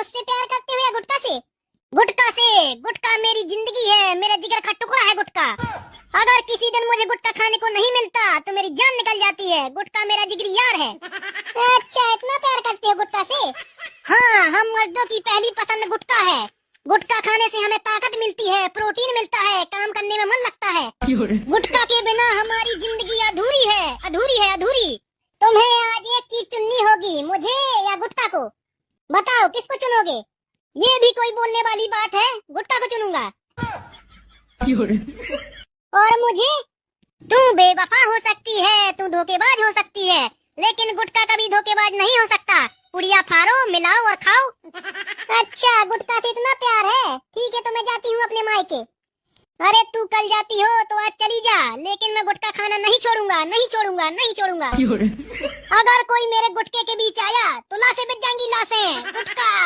मुझसे प्यार करते हो या गुटखा से? गुटखा से। गुटखा मेरी जिंदगी है, मेरा जिगर का टुकड़ा है गुटखा। अगर किसी दिन मुझे गुटखा खाने को नहीं मिलता तो मेरी जान निकल जाती है। गुटखा मेरा जिगरी यार है। अच्छा, इतना प्यार करते हो गुटखा से? हाँ, हम मर्दों की पहली पसंद गुटखा है। गुटखा खाने से हमें ताकत मिलती है, प्रोटीन मिलता है, काम करने में मन लगता है। गुटखा के बिना हमारी जिंदगी अधूरी है, अधूरी है, अधूरी। तुम्हें आज एक चीज चुननी होगी, मुझे या गुटखा को। बताओ किसको चुनोगे? ये भी कोई बोलने वाली बात है? गुटखा को चुनूंगा। और मुझे? तू बेवफा हो सकती है, तू धोखेबाज हो सकती है, लेकिन गुटखा कभी धोखेबाज नहीं हो सकता। पुड़िया फाड़ो, मिलाओ और खाओ। अच्छा, गुटखा से इतना प्यार है। ठीक है, तो मैं जाती हूँ अपने मायके। अरे तू कल जाती हो तो आज चली जा, लेकिन मैं गुटखा खाना नहीं छोड़ूंगा, नहीं छोड़ूंगा, नहीं छोड़ूंगा। अगर कोई मेरे गुटके के बीच आया तो लाशें बिक जाएंगी, लाशें। गुटखा